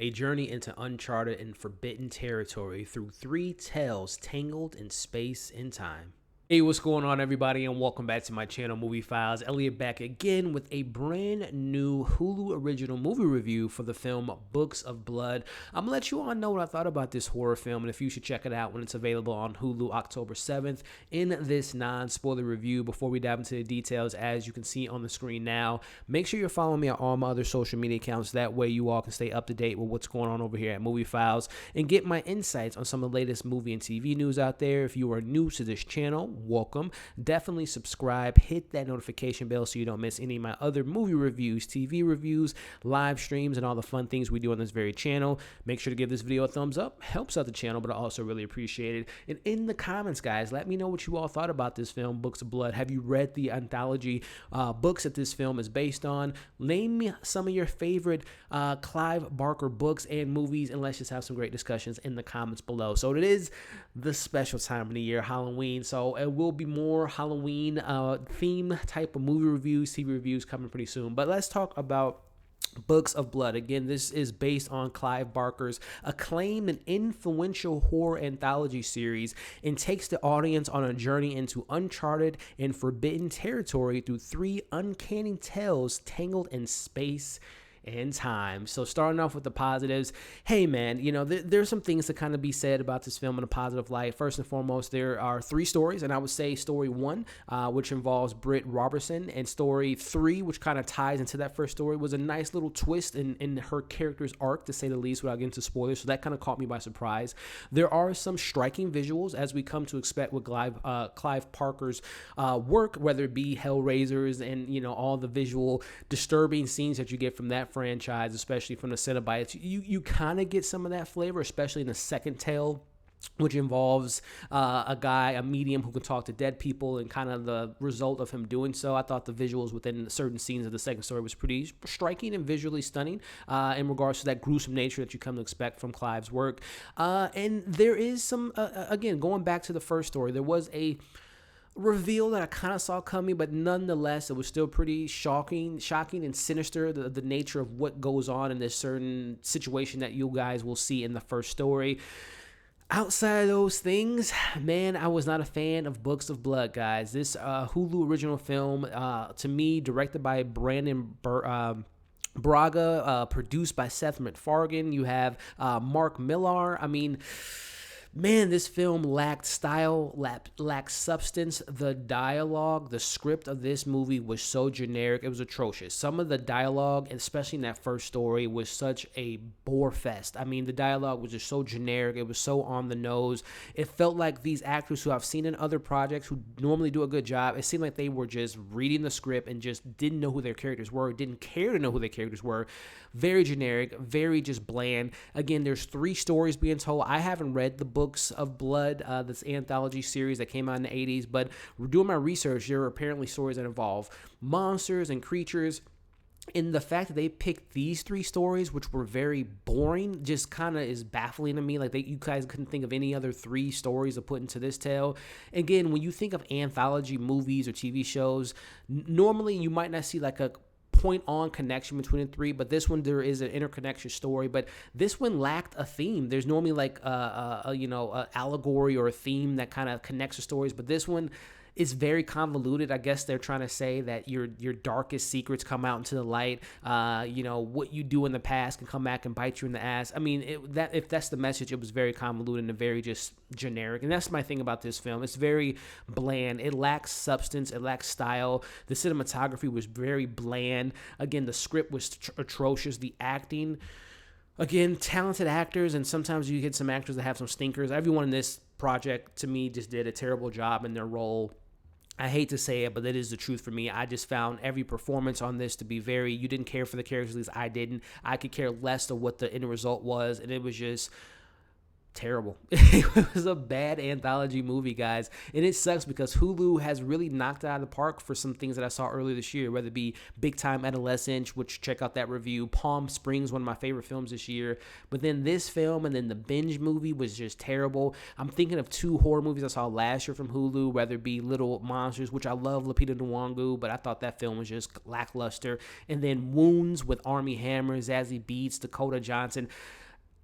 a journey into uncharted and forbidden territory through three tales tangled in space and time. Hey, what's going on, everybody, and welcome back to my channel, Movie Files. Elliot back again with a brand new Hulu original movie review for the film Books of Blood. I'm gonna let you all know what I thought about this horror film, and if you should check it out when it's available on Hulu October 7th in this non-spoiler review. Before we dive into the details, as you can see on the screen now, make sure you're following me on all my other social media accounts. That way you all can stay up to date with what's going on over here at Movie Files and get my insights on some of the latest movie and TV news out there. If you are new to this channel, welcome. Definitely subscribe, hit that notification bell so you don't miss any of my other movie reviews, TV reviews, live streams, and all the fun things we do on this very channel. Make sure to give this video a thumbs up. Helps out the channel, but I also really appreciate it. And in the comments, guys, let me know what you all thought about this film, Books of Blood. Have you read the anthology books that this film is based on? Name me some of your favorite Clive Barker books and movies, and let's just have some great discussions in the comments below. So it is the special time of the year, Halloween, so it will be more Halloween theme type of movie reviews, TV reviews coming pretty soon. But let's talk about Books of Blood. Again, this is based on Clive Barker's acclaimed and influential horror anthology series and takes the audience on a journey into uncharted and forbidden territory through three uncanny tales tangled in space and time. So starting off with the positives, hey man, you know, there's some things to kind of be said about this film in a positive light. First and foremost, there are three stories, and I would say story one, which involves Britt Robertson, and story three, which kind of ties into that first story, was a nice little twist in her character's arc, to say the least, without getting into spoilers. So that kind of caught me by surprise. There are some striking visuals, as we come to expect with Clive Barker's work, whether it be Hellraisers and, you know, all the visual disturbing scenes that you get from that franchise, especially from the Cenobites. You kind of get some of that flavor, especially in the second tale, which involves a medium who can talk to dead people, and kind of the result of him doing so. I thought the visuals within certain scenes of the second story was pretty striking and visually stunning in regards to that gruesome nature that you come to expect from Clive's work. And there is some, again, going back to the first story, there was a reveal that I kind of saw coming, but nonetheless, it was still pretty shocking and sinister, the nature of what goes on in this certain situation that you guys will see in the first story. Outside of those things, man, I was not a fan of Books of Blood, guys. This Hulu original film, to me, directed by Brandon Braga, produced by Seth MacFarlane. You have Mark Millar. I mean, man, this film lacked style, lacked substance. The dialogue, the script of this movie was so generic. It was atrocious. Some of the dialogue, especially in that first story, was such a bore fest. I mean, the dialogue was just so generic. It was so on the nose. It felt like these actors who I've seen in other projects who normally do a good job, it seemed like they were just reading the script and just didn't know who their characters were, didn't care to know who their characters were. Very generic, very just bland. Again, there's three stories being told. I haven't read the Books of Blood, this anthology series that came out in the 80s, but doing my research, there are apparently stories that involve monsters and creatures. And the fact that they picked these three stories, which were very boring, just kind of is baffling to me. Like, you guys couldn't think of any other three stories to put into this tale. Again, when you think of anthology movies or TV shows, normally you might not see like a point-on connection between the three, but this one, there is an interconnection story. But this one lacked a theme. There's normally like a allegory or a theme that kind of connects the stories, but this one is very convoluted. I guess they're trying to say that your darkest secrets come out into the light. What you do in the past can come back and bite you in the ass. I mean, if that's the message, it was very convoluted and very just generic. And that's my thing about this film. It's very bland. It lacks substance. It lacks style. The cinematography was very bland. Again, the script was atrocious. The acting, again, talented actors, and sometimes you get some actors that have some stinkers. Everyone in this project, to me, just did a terrible job in their role. I hate to say it, but that is the truth for me. I just found every performance on this to be you didn't care for the characters, at least I didn't. I could care less of what the end result was, and it was just terrible. It was a bad anthology movie, guys. And it sucks because Hulu has really knocked it out of the park for some things that I saw earlier this year, whether it be Big Time Adolescence, which check out that review, Palm Springs, one of my favorite films this year. But then this film and then the Binge movie was just terrible. I'm thinking of 2 horror movies I saw last year from Hulu, whether it be Little Monsters, which I love Lupita Nyong'o, but I thought that film was just lackluster. And then Wounds with Armie Hammer, Zazie Beetz, Dakota Johnson.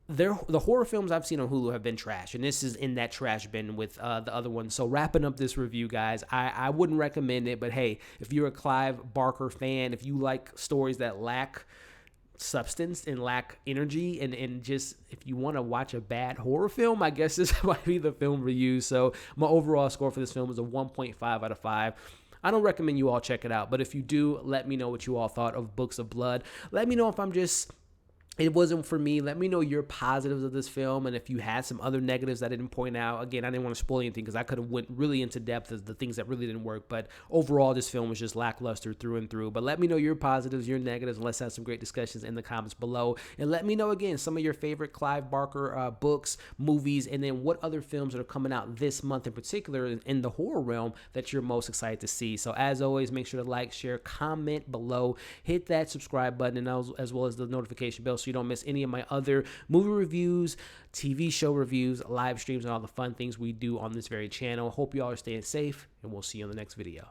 The horror films I've seen on Hulu have been trash, and this is in that trash bin with the other ones. So wrapping up this review, guys, I wouldn't recommend it, but hey, if you're a Clive Barker fan, if you like stories that lack substance and lack energy, and just if you want to watch a bad horror film, I guess this might be the film for you. So my overall score for this film is a 1.5 out of 5. I don't recommend you all check it out, but if you do, let me know what you all thought of Books of Blood. Let me know if it wasn't for me. Let me know your positives of this film, and if you had some other negatives I didn't point out. Again, I didn't want to spoil anything because I could have went really into depth of the things that really didn't work, but overall this film was just lackluster through and through. But let me know your positives, your negatives, and let's have some great discussions in the comments below. And let me know again some of your favorite Clive Barker books, movies, and then what other films that are coming out this month in particular in the horror realm that you're most excited to see. So as always, make sure to like, share, comment below, hit that subscribe button, and as well as the notification bell so you don't miss any of my other movie reviews, TV show reviews, live streams, and all the fun things we do on this very channel. Hope you all are staying safe, and we'll see you on the next video.